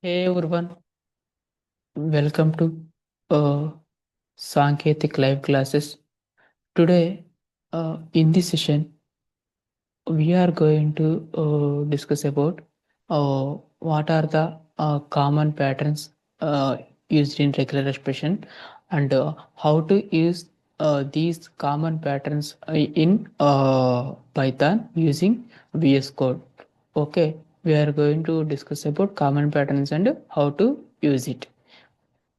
Hey everyone, welcome to uh, Sanketik live classes. Today, in this session, we are going to discuss about what are the common patterns used in regular expression and how to use these common patterns in Python using VS Code. Okay, we are going to discuss about common patterns and how to use it.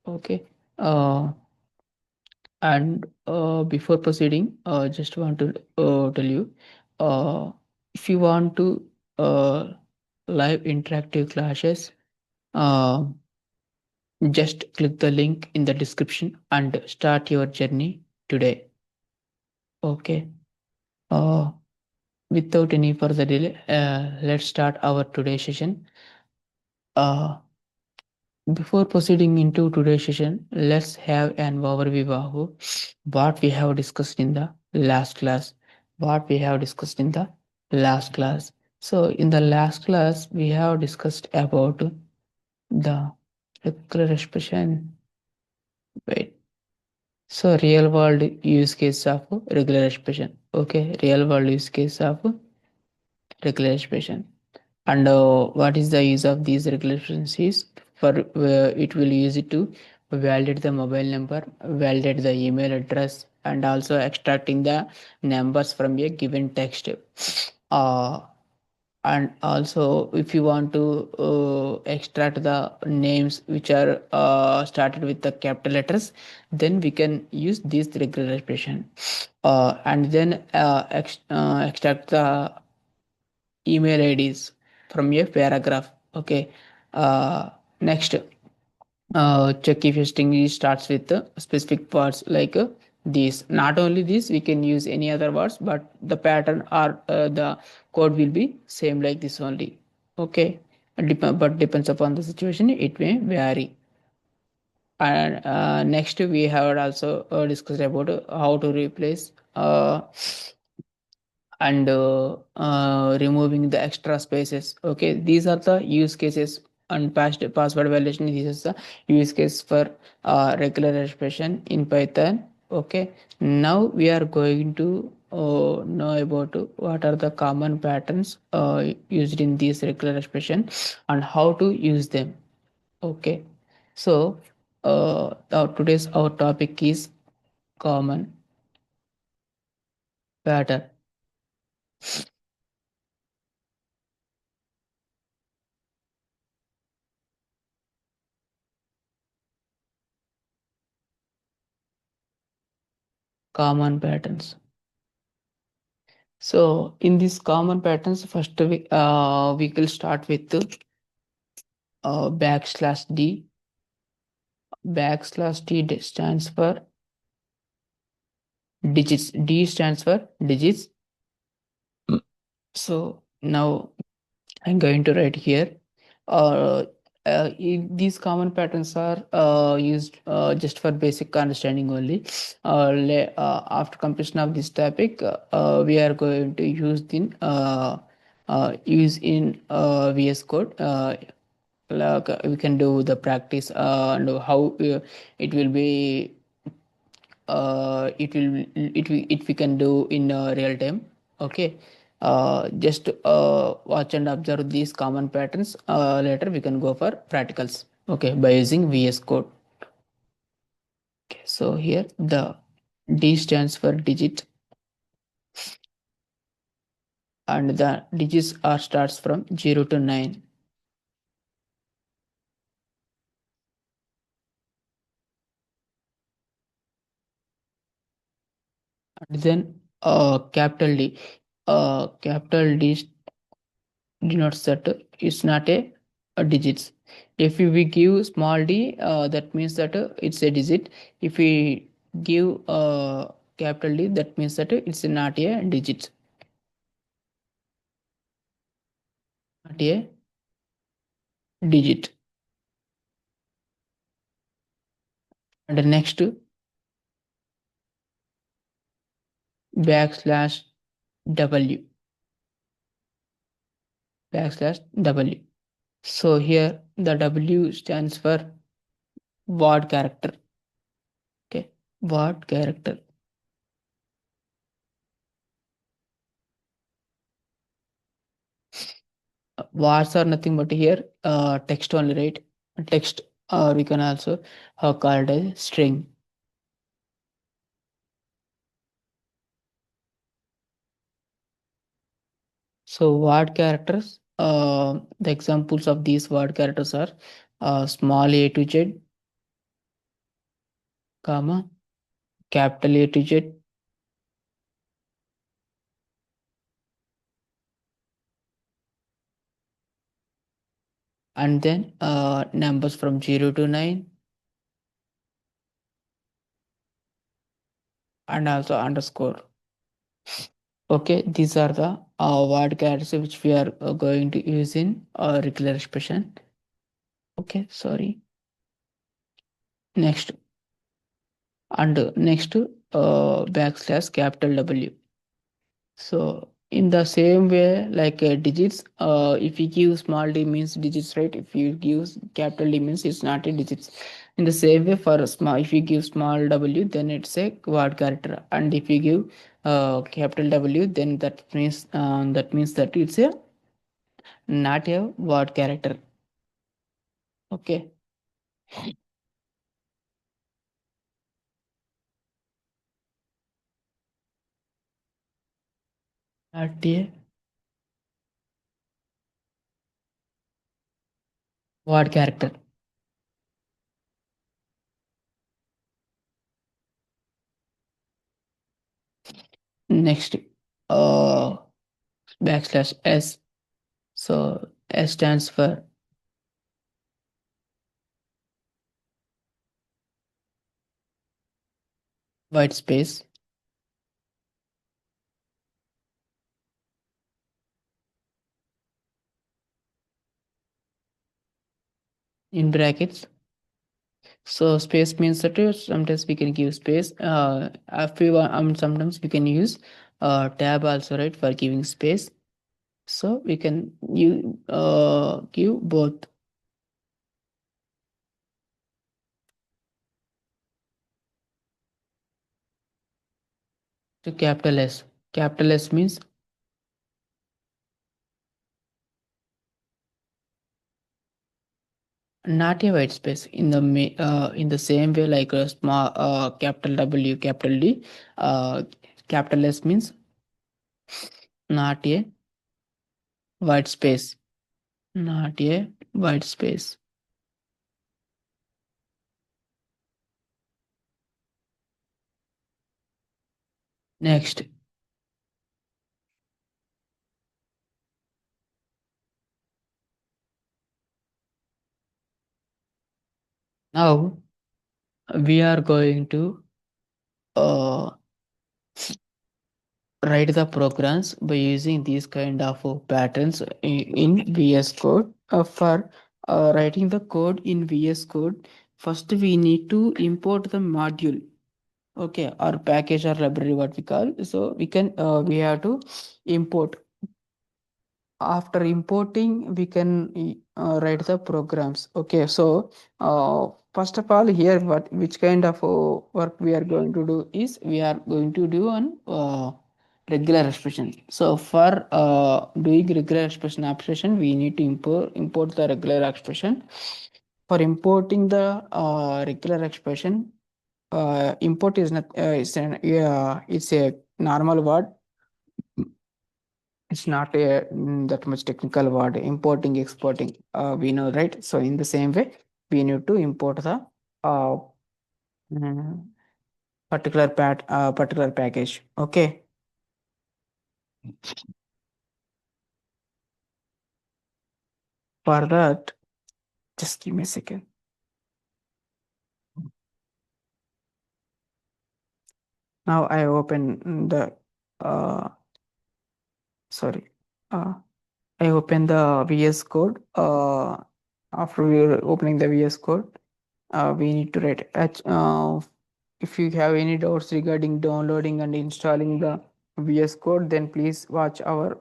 Okay. Uh, and before proceeding, just want to tell you, uh, if you want to uh, live interactive classes, uh, just click the link in the description and start your journey today. Okay. Uh, Without any further delay, let's start our today's session. Uh, Before proceeding into today's session, let's have an overview of what we have discussed in the last class. What we have discussed in the last class. So, in the last class, we have discussed about the regular expression. Wait. So, real world use case of regular expression. Okay, real world use case of regular expression. And what is the use of these regulations is for it will use it to validate the mobile number, validate the email address, and also extracting the numbers from a given text. uh, and also if you want to extract the names which are started with the capital letters, then we can use this regular expression, and then extract the email IDs from a paragraph. Okay. Next, check if your string starts with specific words like these. Not only this, we can use any other words, but the pattern or the code will be same like this only. Okay. But depends upon the situation, it may vary. And next, we have also discussed about how to replace and removing the extra spaces. Okay, these are the use cases. And past password validation, this is the use case for regular expression in Python. Okay, now we are going to know about what are the common patterns used in this regular expression and how to use them. Okay, so today's our topic is common pattern. Common patterns. So in these common patterns, first we will start with backslash d. Backslash d stands for digits. D stands for digits. So now I'm going to write here. Uh, these common patterns are used just for basic understanding only. After completion of this topic, we are going to use in VS Code. Like we can do the practice and how it will be it we can do in real time. Okay, just watch and observe these common patterns. Later we can go for practicals, okay, by using VS Code. Okay, so here the D stands for digit, and the digits are starts from 0 to 9. And then capital D denotes that it's not a digits. If we give small d, that means that it's a digit. If we give capital D, that means that it's not a digit. Not a digit. And the next, backslash W. Backslash W. So here the W stands for word character. Okay, word character. Words are nothing but here text only, right? Text, or we can also called a string. So word characters, the examples of these word characters are small a to z, comma, capital A to Z, and then numbers from 0 to 9, and also underscore. Okay, these are the word characters which we are going to use in regular expression. Okay, sorry. Next, and next backslash capital W. So in the same way, like digits, if you give small d means digits, right? If you give capital D means it's not a digits. In the same way, for small, if you give small w, then it's a word character, and if you give capital W, then that means that it's a not a word character. Okay, not a word character. Next, uh, backslash s. So S stands for white space. In brackets. So space means that sometimes we can give space. If we want, sometimes we can use tab also, right, for giving space. So we can give both. To capital S. Capital S means not a white space. In the same way, like a small capital W, capital D, capital S means not a white space. Not a white space. Next, now we are going to uh, write the programs by using these kind of patterns in VS Code. For writing the code in VS Code, first we need to import the module. Okay, or package or library, what we call. So we have to import. After importing, we can write the programs. Okay, so first of all, here what which kind of work we are going to do is we are going to do on regular expression. So for doing regular expression operation, we need to import the regular expression. For importing the regular expression, import is not it's a normal word. It's not a that much technical word. Importing, exporting, we know, right? So in the same way, we need to import the uh, mm, particular package. Okay, for that, just give me a second. Now I open the sorry, uh, I open the VS Code. After we are opening the VS Code, we need to write if you have any doubts regarding downloading and installing the VS Code, then please watch our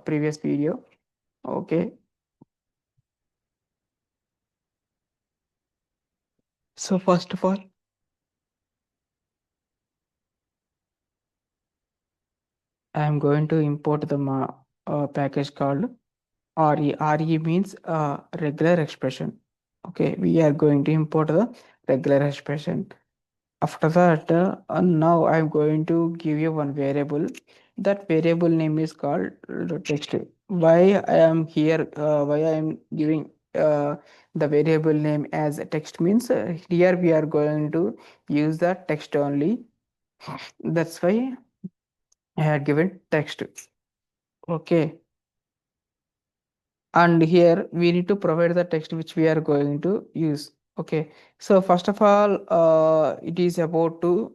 previous video. Okay, So first of all, I am going to import the package called RE. RE means regular expression. Okay, we are going to import the regular expression. After that, now I'm going to give you one variable. That variable name is called text. Why I am here? Why I am giving the variable name as a text means here we are going to use the text only. That's why I had given text. Okay, and here we need to provide the text which we are going to use. Okay, so first of all, it is about to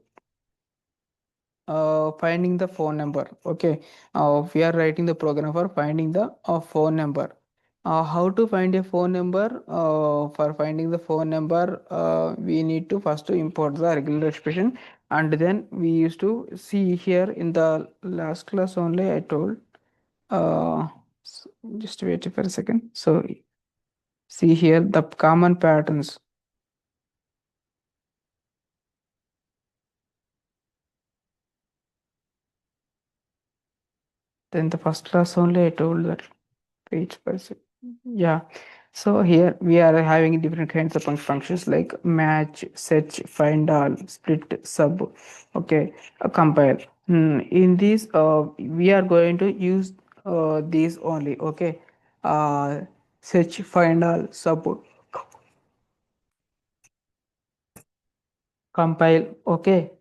finding the phone number. Okay, we are writing the program for finding the phone number. How to find a phone number? For finding the phone number, we need to first to import the regular expression, and then we used to see here in the last class only I told. uh, just wait for a second. So see here the common patterns. Then the first class only I told that. Wait for a second. Yeah. So here we are having different kinds of functions like match, search, find all, split, sub. Okay, compile. In these, we are going to use these only. Okay, uh, search, find all, sub, compile. Okay,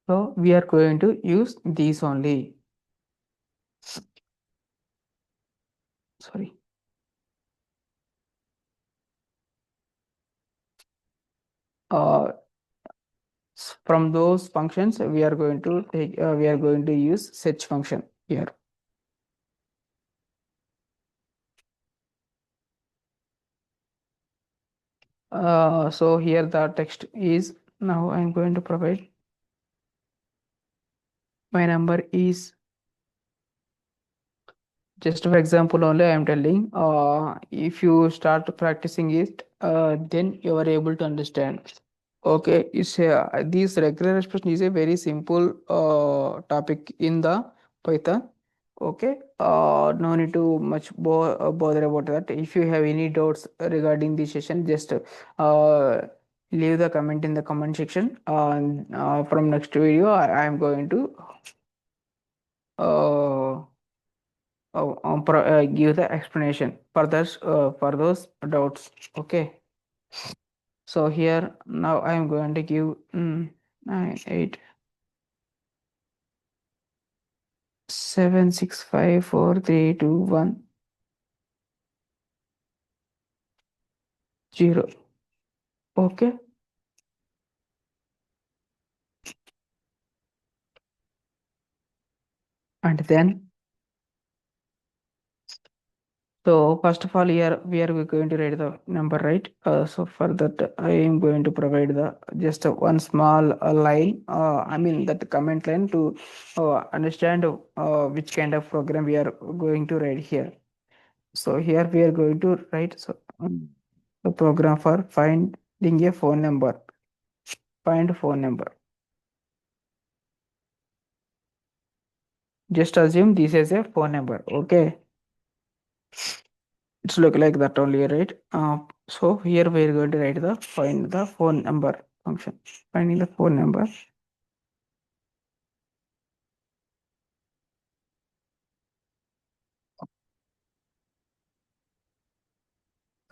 so we are going to use these only. Sorry. Uh, from those functions, we are going to take. We are going to use search function here. So here the text is, now I'm going to provide my number is, just for example only I am telling. If you start practicing it, then you are able to understand. Okay, it's this regular expression is a very simple topic in the Python. Okay, no need to much bother about that. If you have any doubts regarding this session, just leave the comment in the comment section. From next video, I am going to uh, give the explanation for those doubts. Okay, so here now I am going to give 9, 8, 7, 6, 5, 4, 3, 2, 1, 0. Okay, and then, so first of all here we are going to write the number, right? So for that I am going to provide the just one small line, I mean that comment line to understand which kind of program we are going to write here. So here we are going to write the program for finding a phone number. Find phone number. Just assume this is a phone number. Okay, it's look like that only, right? So here we are going to write the find the phone number function. Finding the phone number.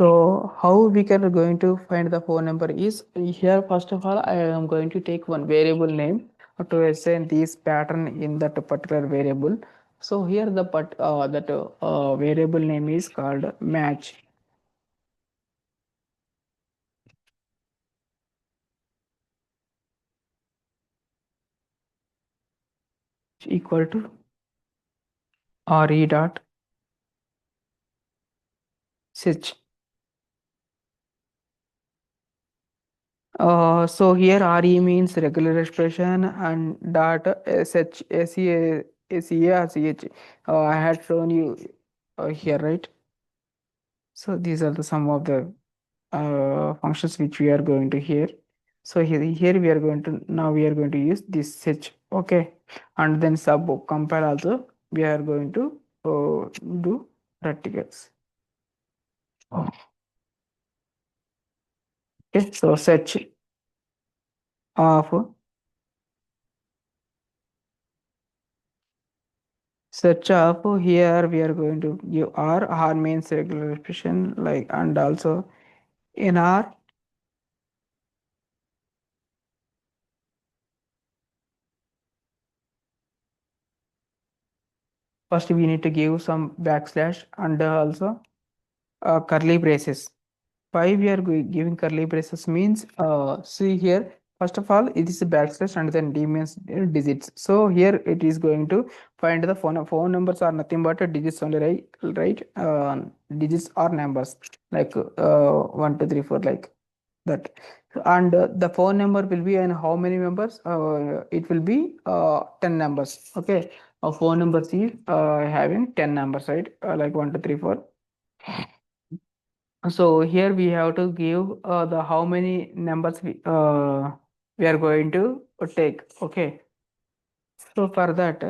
So how we can going to find the phone number is here. First of all, I am going to take one variable name to assign this pattern in that particular variable. So here the variable name is called match equal to re dot search. So here RE means regular expression and dot SH, SEA, SEA or CH. I had shown you here, right? So these are the some of the. functions which we are going to here. So here we are going to now we are going to use this search. Okay, and then sub compare also we are going to do RegEx. Okay, so of search of here we are going to give r means regular expression like, and also in r first we need to give some backslash and also curly braces. Why we are giving curly braces means, see here, first of all it is a backslash and then d means digits. So here it is going to find the phone numbers are nothing but digits only, right? Digits or numbers like 1 2 3 4 like that. And the phone number will be and how many members, it will be 10 numbers. Okay, a phone number is having 10 numbers, right? Like 1 2 3 4. So here we have to give the how many numbers we are going to take. Okay. So for that,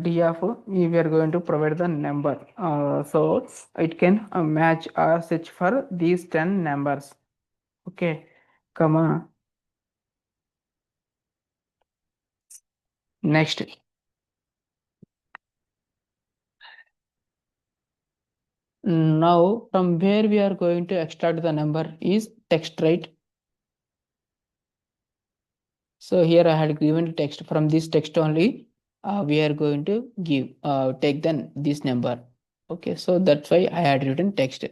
d of we are going to provide the number. So it can match or search for these 10 numbers. Okay. Comma. Next. Now from where we are going to extract the number is text, right? So here I had given text. From this text only we are going to give take then this number. Okay, so that's why I had written text.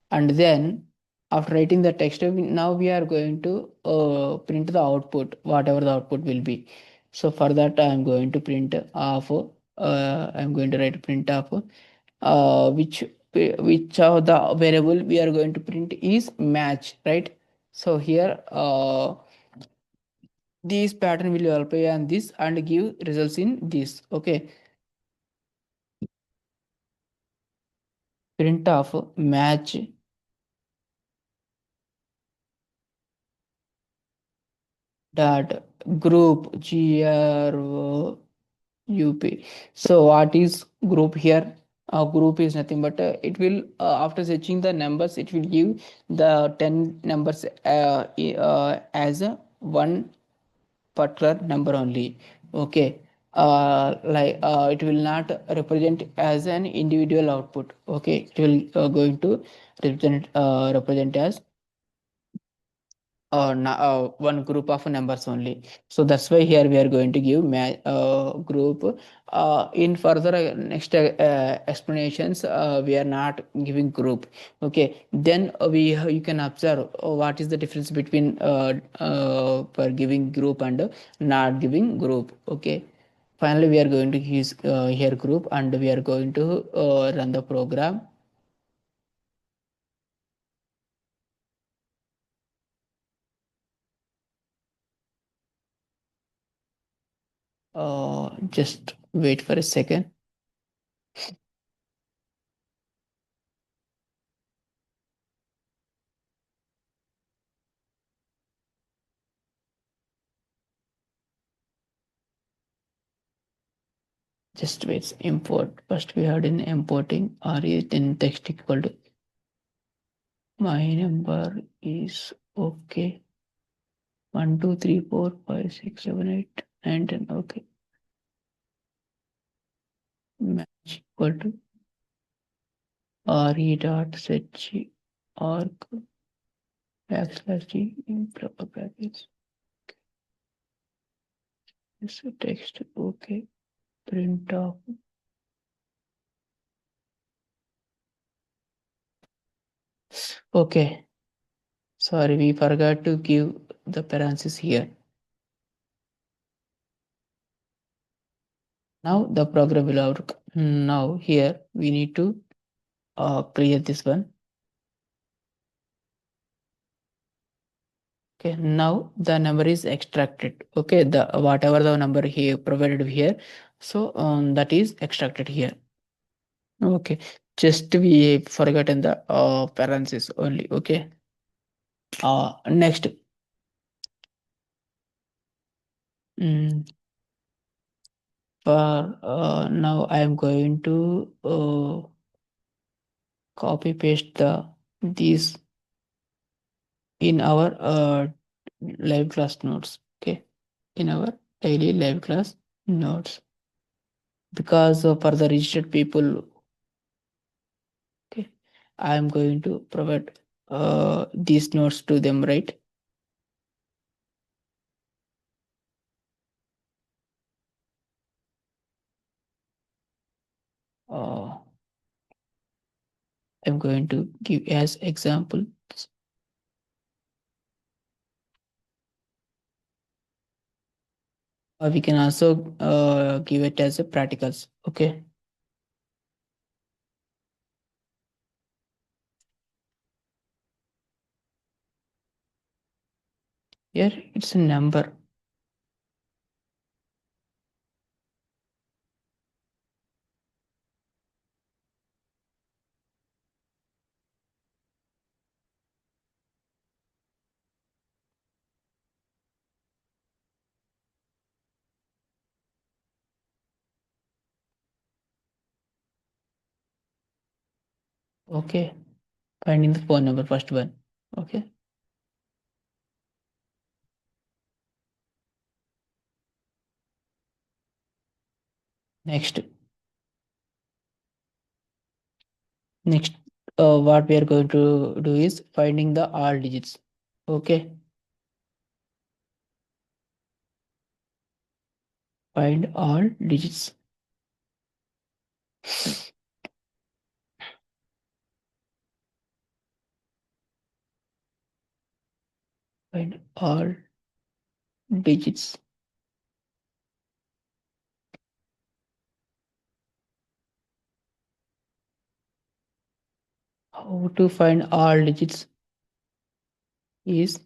And then after writing the text, now we are going to print the output, whatever the output will be. So for that I am going to print of I am going to write print of which of the variable we are going to print is match, right? So here this pattern will apply on this and give results in this. Okay, print of match dot group group. So what is group here? Group is nothing but it will after searching the numbers it will give the 10 numbers as a one particular number only. Okay, like it will not represent as an individual output. Okay, it will going to represent as one group of numbers only. So that's why here we are going to give group. In further next explanations we are not giving group. Okay, then we you can observe what is the difference between for giving group and not giving group. Okay, finally we are going to use here group and we are going to run the program. Just wait for a second. Just wait, import. First we had in importing re then text equal to my number is okay. 1 2 3 4 5 6 7 8 9 10. Okay. Match equal to re dot set g arc backslash g improper package. So text okay. Print off. Okay. Sorry, we forgot to give the parentheses here. Now the program will out. Now here we need to clear this one. Okay, now the number is extracted. Okay, the whatever the number he provided here, so that is extracted here. Okay, just we forgotten the parentheses only. Okay, next. Mm, for now, I am going to copy paste the these in our live class notes. Okay, in our daily live class notes, because for the registered people, okay, I am going to provide these notes to them, right? uh, I'm going to give as example. We can also give it as a practicals. Okay, here it's a number. Okay, finding the phone number, first one. Okay, next. Next, what we are going to do is finding the all digits. Okay, find all digits. Find all digits. How to find all digits is,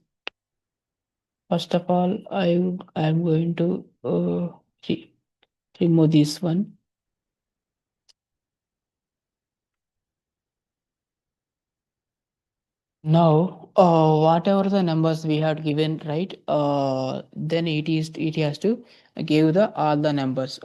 first of all, I am going to re- remove this one. Now, whatever the numbers we had given, right? Then it has to give the all the numbers.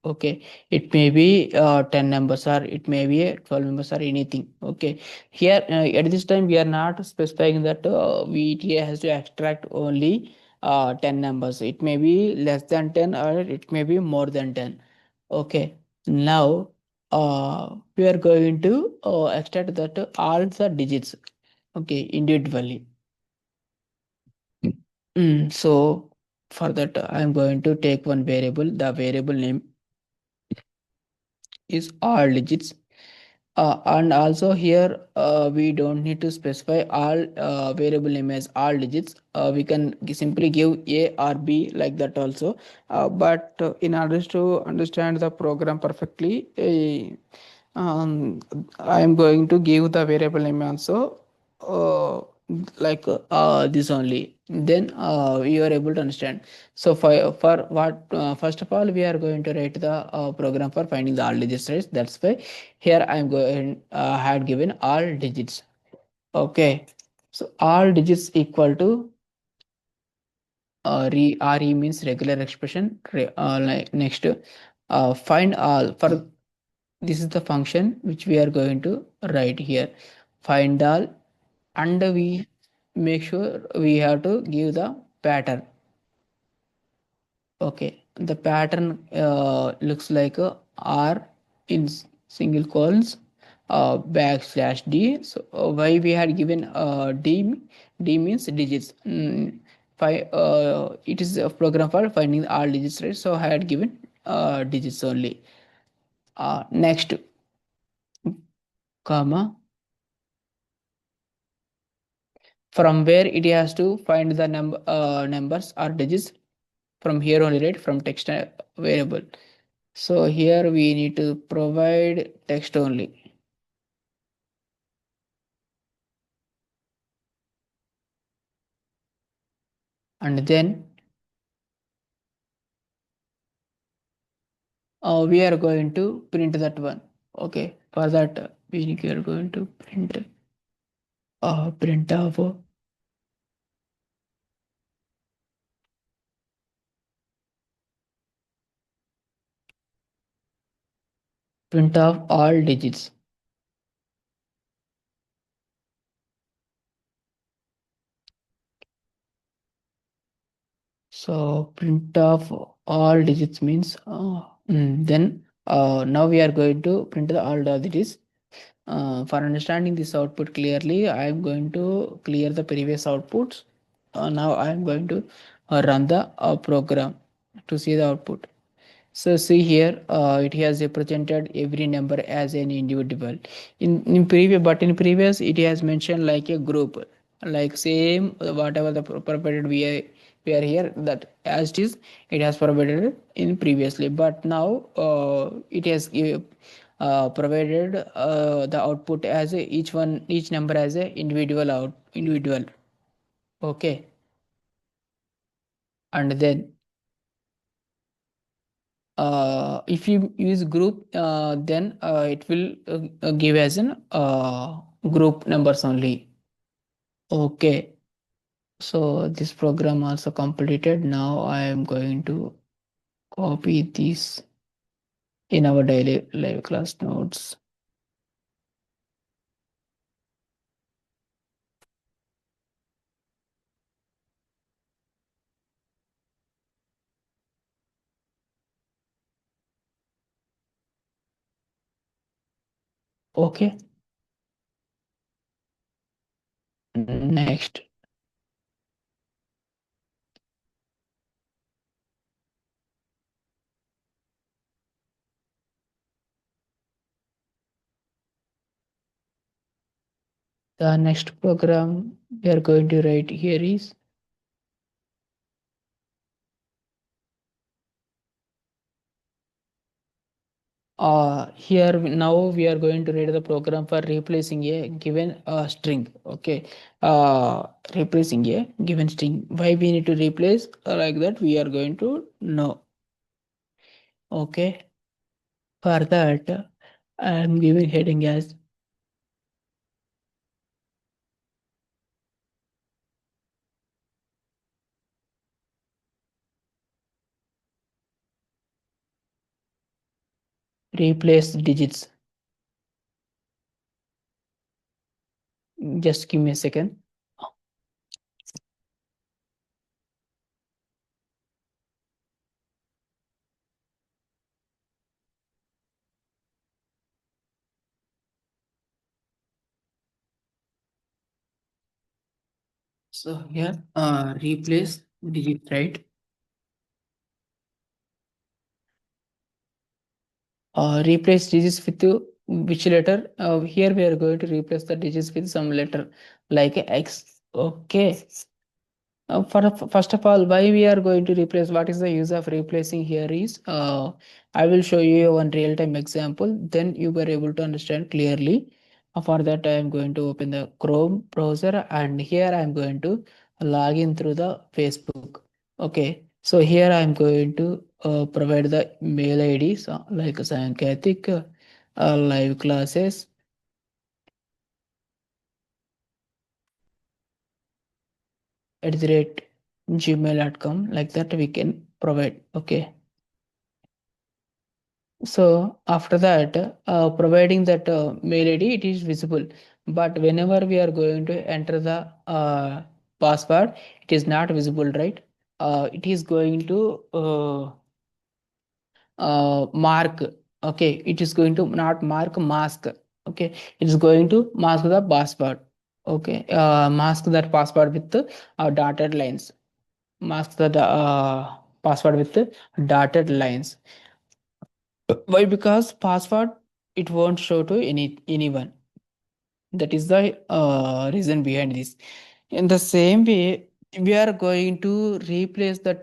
Okay, it may be 10 numbers, or it may be 12 numbers, or anything. Okay, here at this time we are not specifying that VETA has to extract only 10 numbers. It may be less than 10, or it may be more than 10. Okay, now we are going to extract that all the digits. Okay, individually. So for that, I am going to take one variable. The variable name is all digits. And also here we don't need to specify all variable name as all digits. We can simply give A or B like that also. But in order to understand the program perfectly, I am going to give the variable name also uh, like this only. Then you are able to understand. So for what first of all we are going to write the program for finding the all digits, right? That's why here I am going had given all digits. Okay, so all digits equal to re means regular expression. Like next, find all. For this is the function which we are going to write here. Find all, and we make sure we have to give the pattern. Okay, the pattern looks like a R in single colons, backslash D. So why we had given D? D means digits. It is a program for finding all digits, right? So I had given digits only. Next, comma, from where it has to find the numbers or digits, from here only, right? From text variable. So here we need to provide text only. and then we are going to print that one. Okay, for that we are going to print of all digits. So print of all digits means then now we are going to print the all the digits. For understanding this output clearly, I am going to clear the previous outputs. Now I am going to run the program to see the output. So see here, it has represented every number as an individual. In previous, it has mentioned like a group, like same whatever the provided we are here that as it is, it has provided in previously. But now it has provided the output as each number as a individual. Okay, and then if you use group then it will give as an group numbers only. Okay, so this program also completed. Now I am going to copy this in our daily live class notes. Okay, next. The next program we are going to write here is here now we are going to read the program for replacing a given string. Okay, replacing a given string. Why we need to replace like that? We are going to know. Okay, for that I am giving heading as replace digits. Just give me a second. So here replace digits, right? Replace digits with which letter? Here we are going to replace the digits with some letter like X. Okay. First of all, why we are going to replace? What is the use of replacing here is I will show you one real-time example. Then you were able to understand clearly. For that, I am going to open the Chrome browser and here I am going to log in through the Facebook. Okay, so here I am going to provide the mail IDs like Sanketik, live classes at the rate gmail.com, like that we can provide. Okay. So after that, providing that mail ID, it is visible. But whenever we are going to enter the password, it is not visible, right? It is going to mark. Okay, it is going to not mark mask. Okay, it is going to mask the password. Okay, mask that password with dotted lines. Mask the password with dotted lines. Why? Because password it won't show to anyone. That is the reason behind this. In the same way, we are going to replace that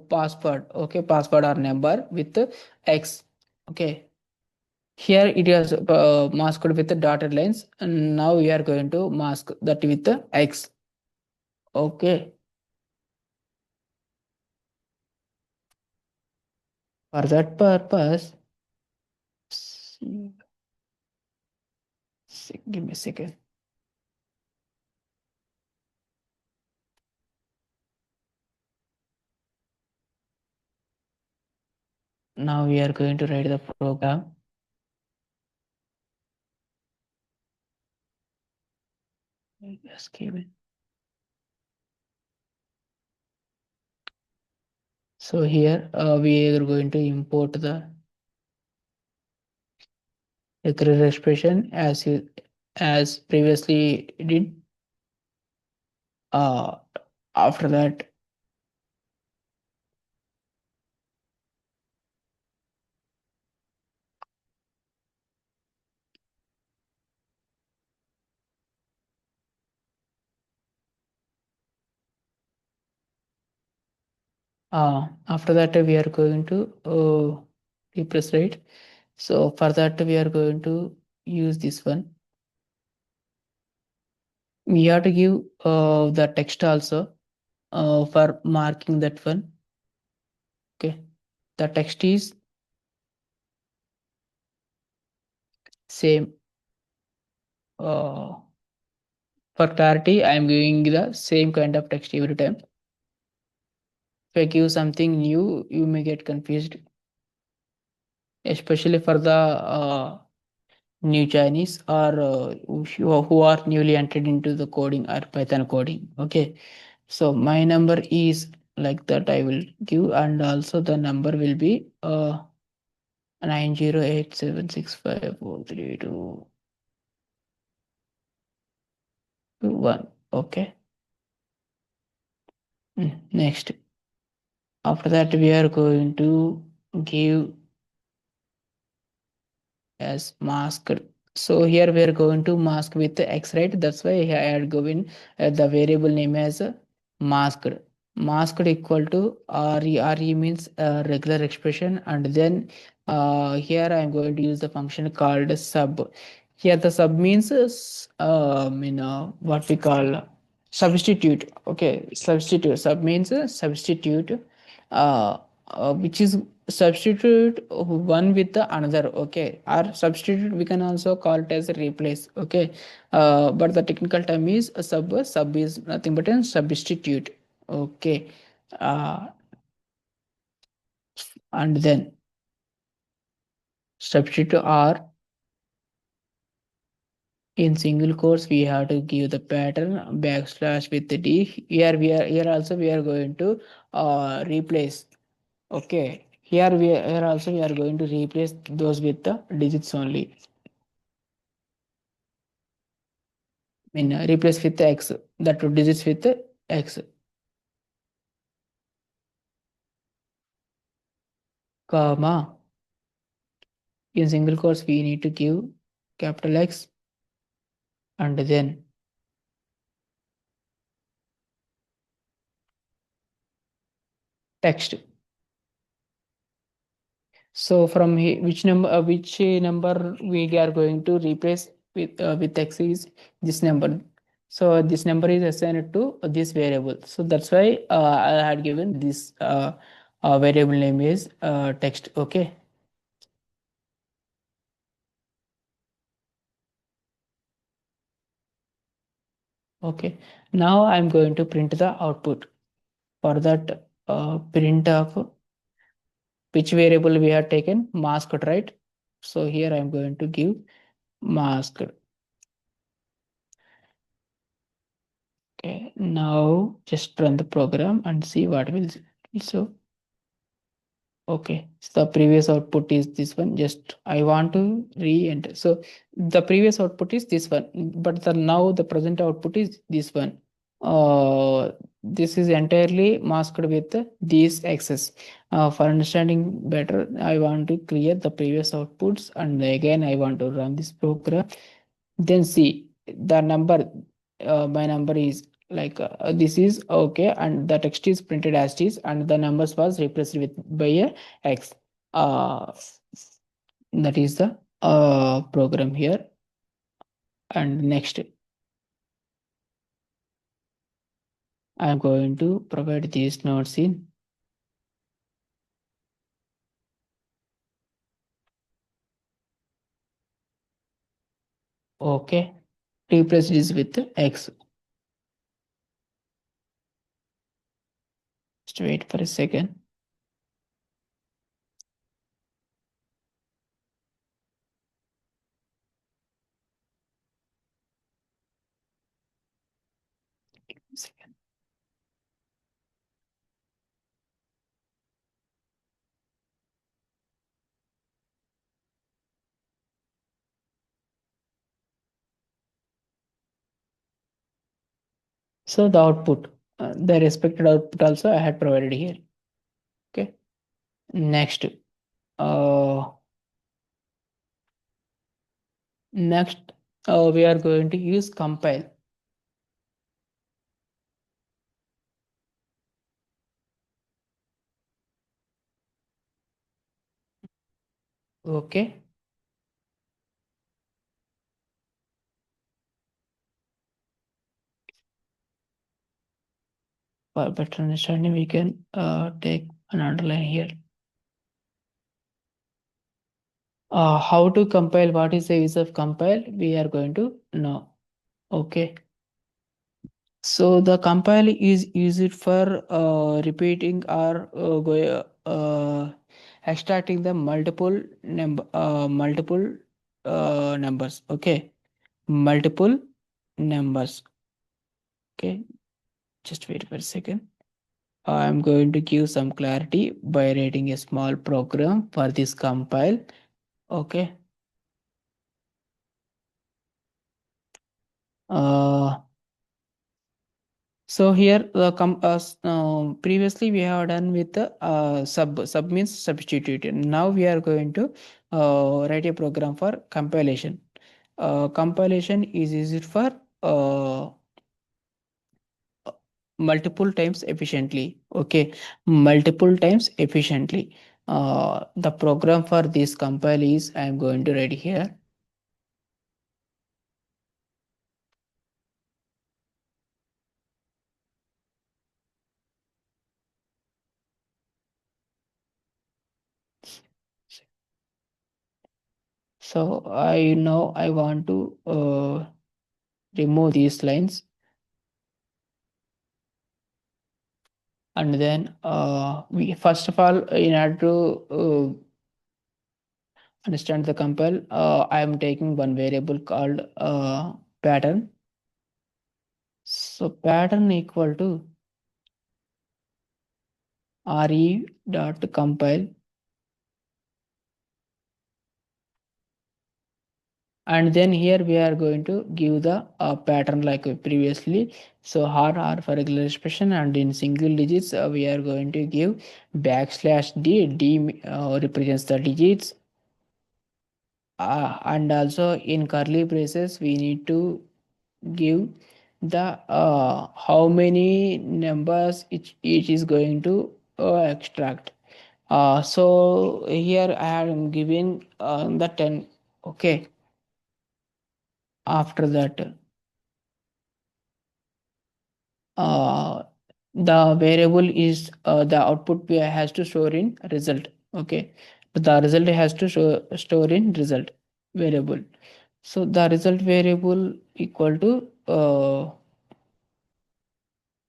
password. Okay, password or number with X. Okay, here it is masked with the dotted lines, and now we are going to mask that with the X. Okay, For that purpose, give me a second. Now we are going to write the program. Just give it. So here we are going to import the recurrent expression as previously did. After that, we are going to replace, right? So for that we are going to use this one. We have to give the text also for marking that one. Okay, the text is same. For clarity, I am giving the same kind of text every time. If I give something new, you may get confused, especially for the new Chinese or who are newly entered into the coding or Python coding. Okay, so my number is like that. I will give, and also the number will be 90876543221. Okay. Next, after that, we are going to give as masked. So here we are going to mask with X, right? That's why I had given the variable name as masked. Masked equal to RE means regular expression, and then here I am going to use the function called sub. Here the sub means what we call substitute. Okay, substitute. Sub means substitute, uh, which is substitute one with the another. Okay, or substitute we can also call it as a replace. Okay, but the technical term is a sub. Sub is nothing but a substitute. Okay, uh, and then substitute r in single quotes we have to give the pattern backslash with the d. Here also we are going to replace. Okay, here also we are going to replace those with the digits only. I mean, replace with the x, that two digits with the x, comma. In single quotes, we need to give capital X and then text. So from which number we are going to replace with x is this number. So this number is assigned to this variable. So that's why I had given this variable name is text. Okay. Okay. Now I'm going to print the output. For that print of which variable we have taken, masked, right? So here I'm going to give masked. Okay, now just run the program and see what will so. Okay, so the previous output is this one. Just I want to re-enter. So the previous output is this one, but the now the present output is this one. This is entirely masked with these x's. For understanding better, I want to clear the previous outputs and again I want to run this program. Then see the number. My number is like this is okay, and the text is printed as it is, and the numbers was replaced with by a x. Uh, that is the program here. And next, I am going to provide these nodes in Okay. Replace this with X. Just wait for a second. Second. So the output, the respected output also I had provided here. Okay. Next, uh, next, we are going to use compile. Okay. For better understanding, we can take an underline here. How to compile? What is the use of compile? We are going to know. Okay. So the compile is used for repeating or extracting the multiple numbers. Okay, multiple numbers. Okay, just wait for a second. I'm going to give some clarity by writing a small program for this compile. Okay. Uh, So here the previously we have done with the sub means substitute. Now we are going to write a program for compilation. Compilation is used for uh, multiple times efficiently. Okay, multiple times efficiently. The program for this compile is I am going to write here. So I know I want to remove these lines. And then we first of all, in order to understand the compile, I am taking one variable called pattern. So pattern equal to re dot compile, and then here we are going to give the pattern like previously. So r for regular expression, and in single digits we are going to give backslash d represents the digits, and also in curly braces we need to give the how many numbers each is going to extract. So here I am giving the 10. Okay. After that, uh, the variable is the output has to store in result. Okay, but the result has to store in result variable. So the result variable equal to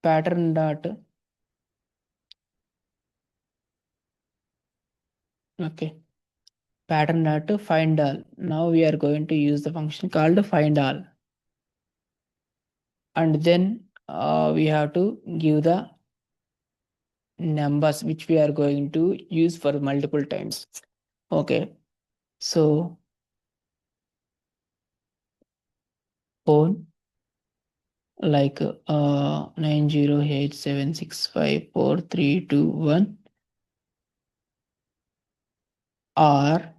pattern dot. Okay, pattern dot find all. Now we are going to use the function called find all, and then we have to give the numbers which we are going to use for multiple times. Okay, so phone like 9087654321, or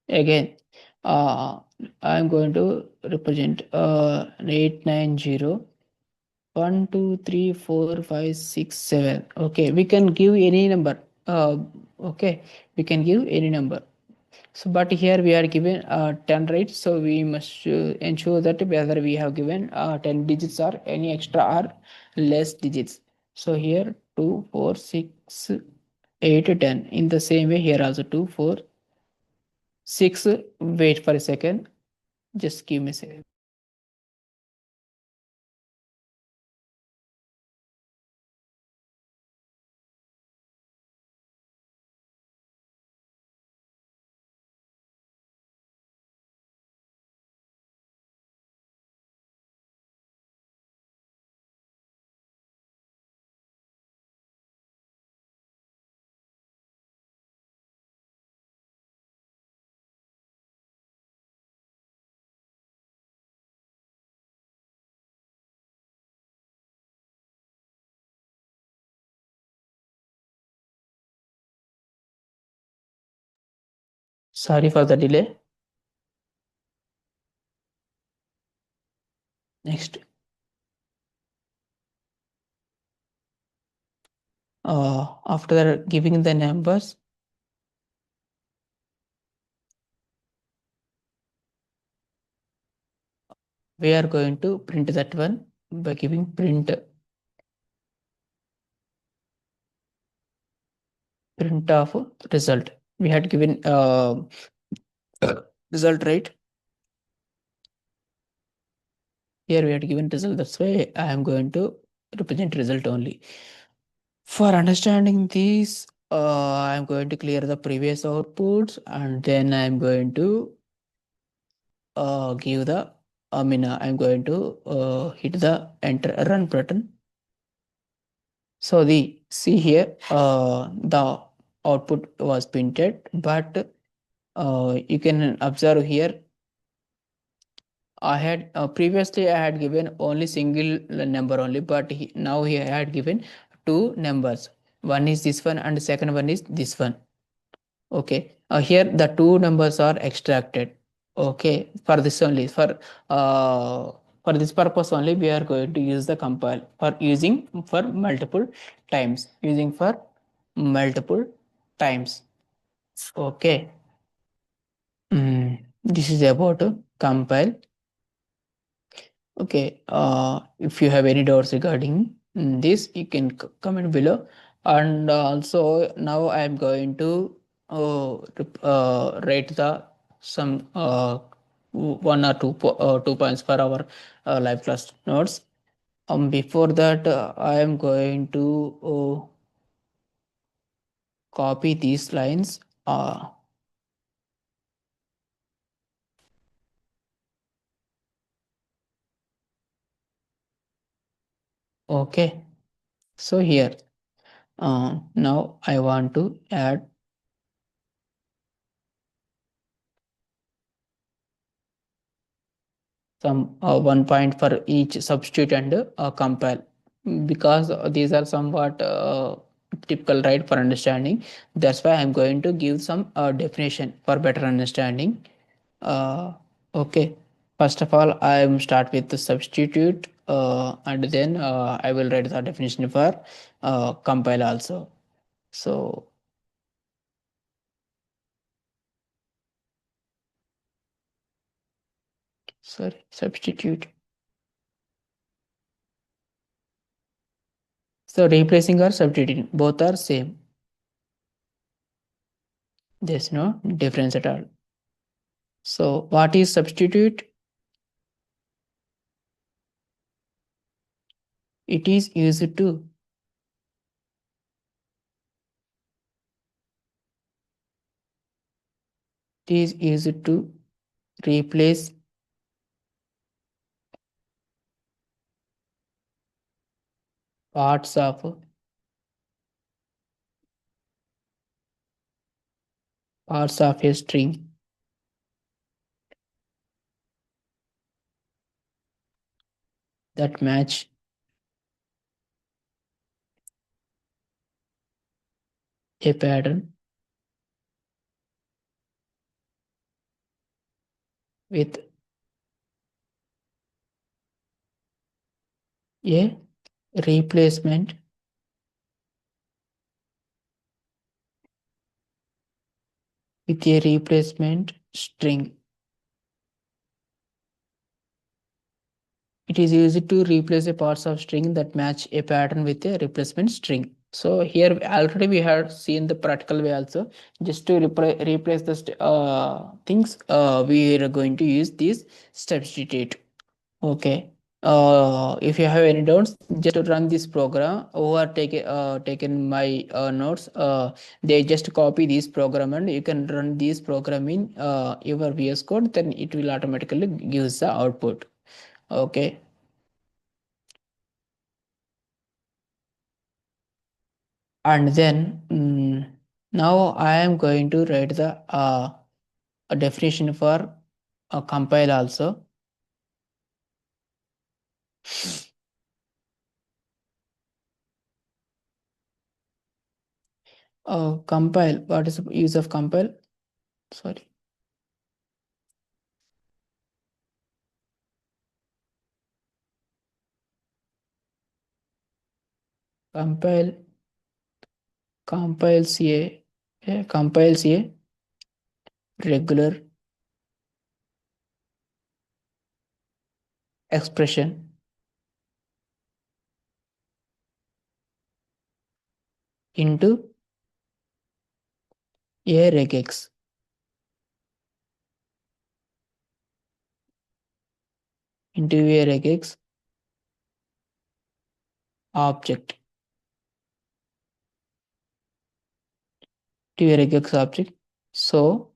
again uh, I'm going to represent 890 1 2 3 4 5 6 7. Okay, we can give any number. Okay, we can give any number. So but here we are given 10, right? So we must ensure that whether we have given 10 digits or any extra or less digits. So here 2 4 6 8 10. In the same way here also 2 4 6. Wait for a second. Just give me a second. Sorry for the delay. Next, after giving the numbers, we are going to print that one by giving print of result. We had given result, right? Here we had given result. That's why I am going to represent result only. For understanding this, I'm going to clear the previous outputs, and then I'm going to give the, I'm going to hit the enter run button. So the see here, the output was printed, but you can observe here, I had previously I had given only single number only, but now he had given two numbers. One is this one, and the second one is this one. Okay, here the two numbers are extracted. Okay, for this only, for this purpose only, we are going to use the compile for using for multiple times, using for multiple times. Okay. This is about compile. Okay. If you have any doubts regarding this, you can comment below. And also now I am going to rate the some one or two 2 points for our live class notes. Before that, I am going to copy these lines. Okay. So here, now I want to add some 1 point for each substitute and compile, because these are somewhat typical, right, for understanding. That's why I'm going to give some definition for better understanding. Okay, first of all, I am start with the substitute, and then I will write the definition for compile also. So sorry, substitute. So replacing or substituting, both are same. There's no difference at all. So what is substitute? It is used to replace parts of a string that match a pattern with a replacement string. It is used to replace a parts of string that match a pattern with a replacement string. So here already we have seen the practical way also. Just to replace the things, we are going to use this substitute. Okay. If you have any doubts, just to run this program or taken my notes, they just copy this program and you can run this program in your VS Code, then it will automatically gives the output. Okay. And then now I am going to write the a definition for compile also. Compile. What is the use of compile? Sorry. Compile compiles a regular expression into a regex into a regex object to a regex object, so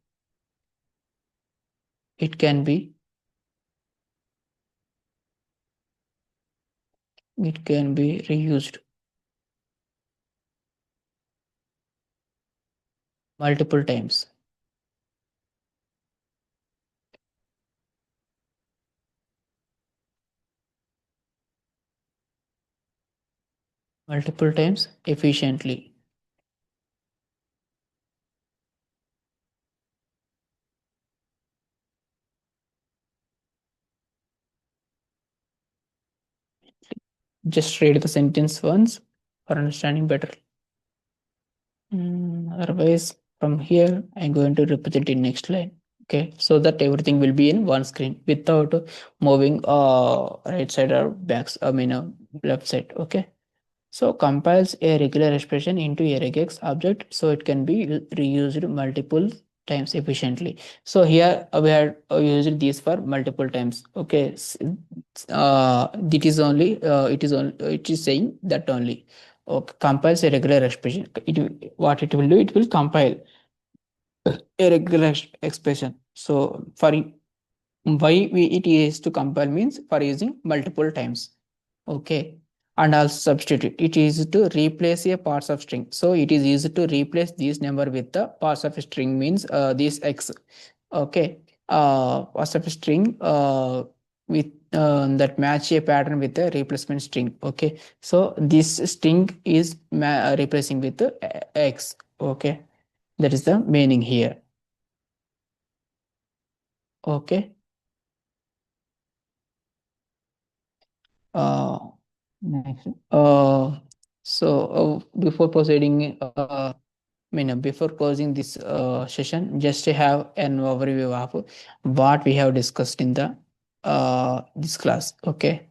it can be reused multiple times. Multiple times efficiently. Just read the sentence once for understanding better. Otherwise, from here, I'm going to represent in next line. Okay, so that everything will be in one screen without moving right side or backs. I mean, left side. Okay. So compiles a regular expression into a regex object so it can be reused multiple times efficiently. So here we are using these for multiple times. Okay, it is saying that only. Okay, compiles a regular expression. What it will do? It will compile a regular expression. So for why it is to compile means for using multiple times. Okay. And also substitute, it is to replace a parts of string, so it is used to replace this number with the parts of a string means this x. Okay. Parts of a string with that match a pattern with the replacement string. Okay, so this string is replacing with the x. Okay, that is the meaning here. Okay. uh Next. Before proceeding, before closing this session, just to have an overview of what we have discussed in the this class. Okay.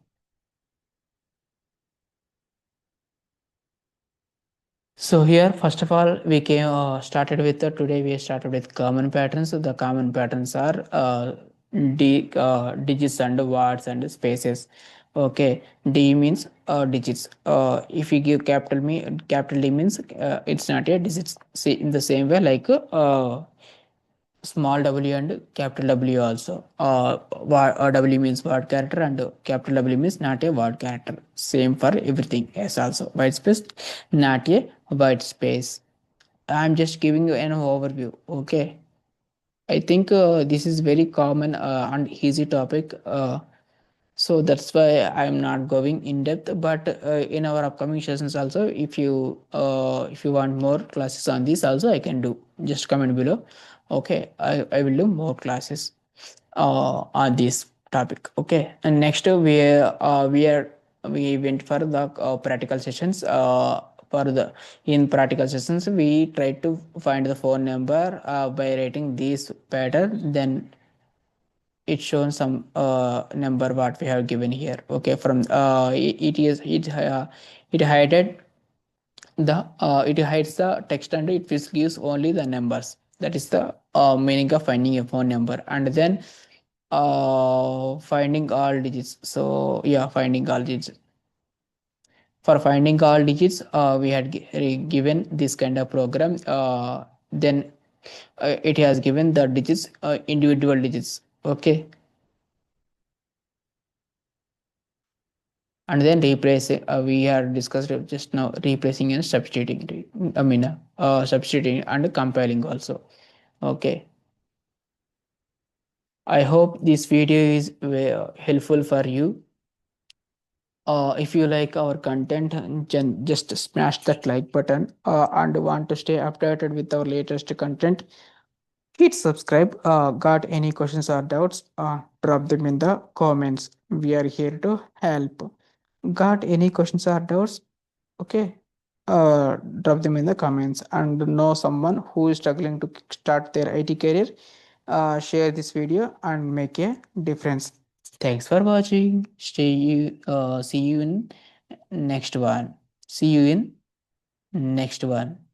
So here, first of all, we came started with today. We started with common patterns. So the common patterns are digits and words and spaces. Okay, D means digits. If you give capital D means it's not a digits. See, in the same way like small w and capital W also. W means word character and capital W means not a word character. Same for everything else also. White space, not a white space. I'm just giving you an overview. Okay. I think this is very common and easy topic. So that's why I'm not going in depth, but in our upcoming sessions also, if you want more classes on this also, I can do. Just comment below. Okay, I will do more classes on this topic. Okay, and next we went for the practical sessions. For the in practical sessions, we try to find the phone number by writing this pattern. Then it shows some number what we have given here. Okay, from it is it hided the it hides the text and it just gives only the numbers. That is the meaning of finding a phone number. And then finding all digits. So yeah, finding all digits. For finding all digits, we had given this kind of program. Then it has given the digits, individual digits. Okay. And then replacing, we have discussed it just now, replacing and substituting. I mean, substituting and compiling also. Okay. I hope this video is helpful for you. If you like our content, just smash that like button, and want to stay updated with our latest content, hit subscribe. Got any questions or doubts? Drop them in the comments. We are here to help. Got any questions or doubts? Okay. Drop them in the comments. And know someone who is struggling to start their IT career. Share this video and make a difference. Thanks for watching. See you in next one. See you in next one.